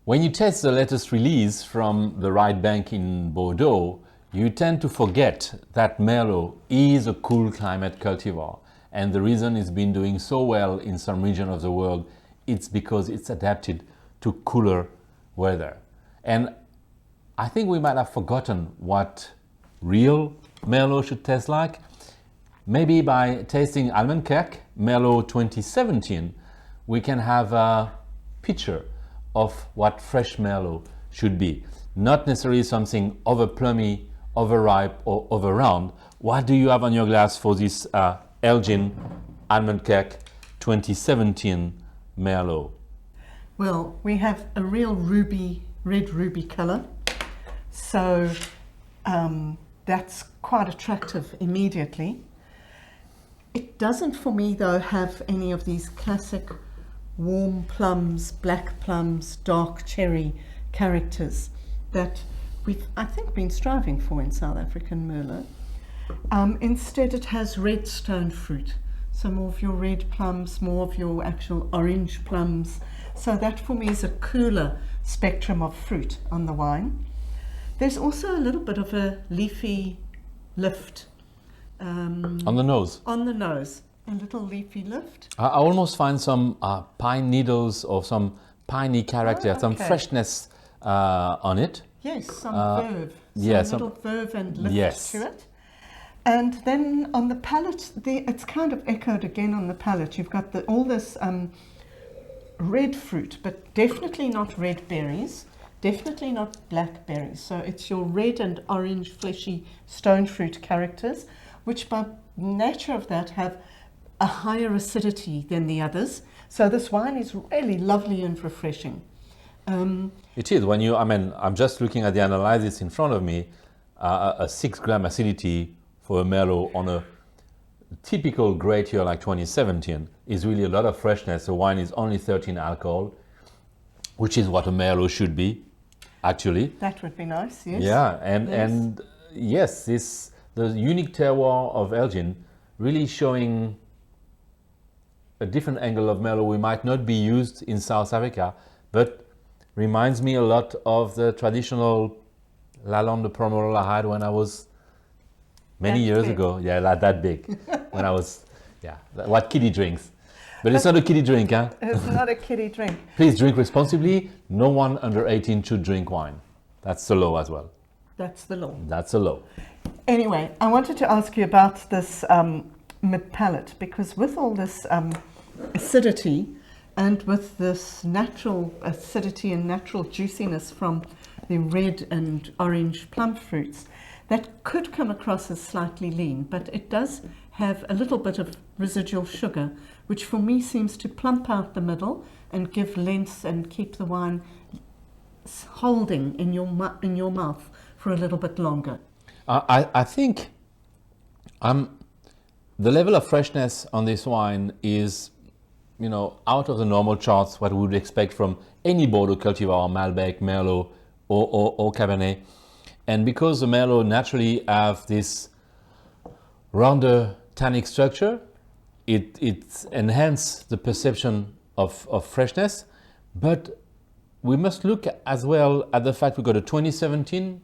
When you taste the latest release from the right bank in Bordeaux, you tend to forget that Merlot is a cool climate cultivar. And the reason it's been doing so well in some region of the world, it's because it's adapted to cooler weather. And I think we might have forgotten what real Merlot should taste like. Maybe by tasting Almenkerk Merlot 2017, we can have a picture of what fresh Merlot should be. Not necessarily something over plummy, overripe, or over round. What do you have on your glass for this Elgin Almenkerk 2017 Merlot? Well, we have a real red ruby color. So that's quite attractive immediately. It doesn't, for me though, have any of these classic warm plums, black plums, dark cherry characters that we've, I think, been striving for in South African Merlot. Instead, it has red stone fruit. So more of your red plums, more of your actual orange plums. So that for me is a cooler spectrum of fruit on the wine. There's also a little bit of a leafy lift. On the nose? On the nose, a little leafy lift. I almost find some pine needles or some piney character, some freshness on it. Yes, some verve. Yes, a little verve and lift to it. And then on the palate, it's kind of echoed again on the palate. You've got all this red fruit, but definitely not red berries, definitely not black berries. So it's your red and orange fleshy stone fruit characters, which by nature of that have a higher acidity than the others. So this wine is really lovely and refreshing. It is. When you, I'm just looking at the analysis in front of me, a 6 gram acidity for a Merlot on a typical great year like 2017 is really a lot of freshness. The wine is only 13 alcohol, which is what a Merlot should be, actually. That would be nice, yes. Yeah, and yes, the unique terroir of Elgin really showing a different angle of Merlot we might not be used in South Africa, but reminds me a lot of the traditional Lalande de Pomerol I had when I was many years ago. Yeah, like that big. When I was, what kiddie drinks. But it's not a kiddie drink, huh? It's not a kiddie drink. Please drink responsibly. No one under 18 should drink wine. That's the law as well. That's the law. That's the law. Anyway, I wanted to ask you about this mid-palate, because with all this acidity and with this natural acidity and natural juiciness from the red and orange plum fruits, that could come across as slightly lean, but it does have a little bit of residual sugar, which for me seems to plump out the middle and give length and keep the wine holding in your mouth for a little bit longer. I think the level of freshness on this wine is, out of the normal charts, what we would expect from any Bordeaux cultivar, Malbec, Merlot, or Cabernet. And because the Merlot naturally have this rounder tannic structure, it enhances the perception of freshness. But we must look as well at the fact we got a 2017,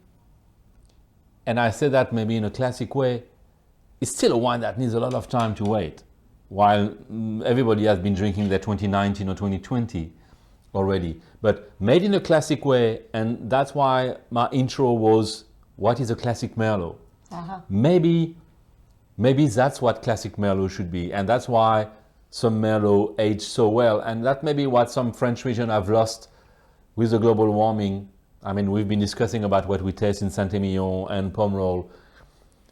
and I say that maybe in a classic way, it's still a wine that needs a lot of time to wait, while everybody has been drinking their 2019 or 2020 already. But made in a classic way, and that's why my intro was, what is a classic Merlot? Maybe that's what classic Merlot should be, and that's why some Merlot aged so well, and that may be what some French region have lost with the global warming. We've been discussing about what we taste in Saint-Emilion and Pomerol,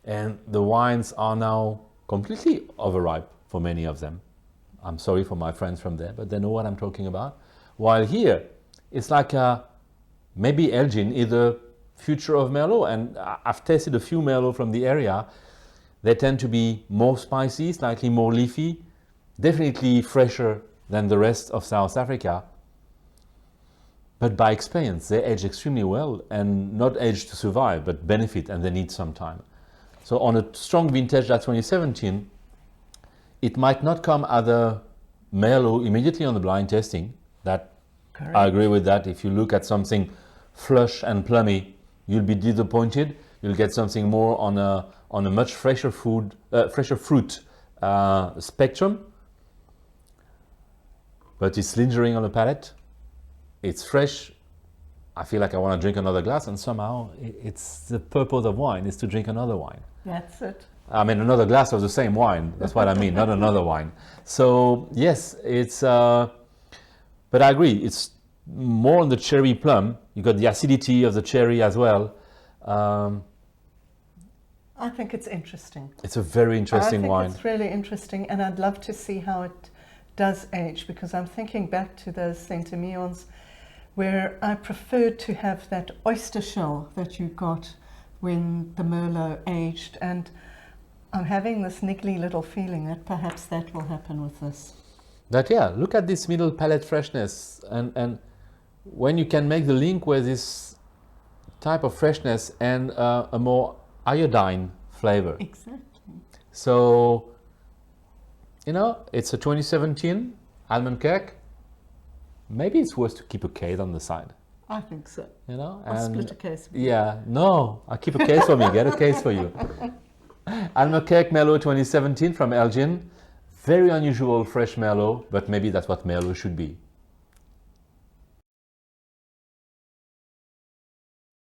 and the wines are now completely overripe for many of them. I'm sorry for my friends from there, but they know what I'm talking about. While here, it's like maybe Elgin is the future of Merlot, and I've tasted a few Merlot from the area. They tend to be more spicy, slightly more leafy, definitely fresher than the rest of South Africa. But by experience, they age extremely well, and not age to survive, but benefit, and they need some time. So on a strong vintage like 2017, it might not come as a Merlot immediately on the blind tasting. That Correct. I agree with that. If you look at something flush and plummy, you'll be disappointed. You'll get something more on a much fresher fruit spectrum. But it's lingering on the palate. It's fresh. I feel like I want to drink another glass, and somehow it's the purpose of wine is to drink another wine. That's it. I mean, another glass of the same wine. That's what I mean, not another wine. So yes, it's. But I agree. It's more on the cherry plum. You got the acidity of the cherry as well. I think it's interesting. It's a very interesting wine. I think it's really interesting, and I'd love to see how it does age, because I'm thinking back to those Saint-Emilions where I preferred to have that oyster shell that you got when the Merlot aged, and I'm having this niggly little feeling that perhaps that will happen with this. That, yeah, look at this middle palate freshness, and when you can make the link with this type of freshness and a more iodine flavor. Exactly. So, you know, it's a 2017 Almenkerk. Maybe it's worth to keep a case on the side. I think so. You know, I'll split a case. Yeah, no, I'll keep a case for me. Get a case for you. Almenkerk Merlot 2017 from Elgin. Very unusual fresh Merlot, but maybe that's what Merlot should be.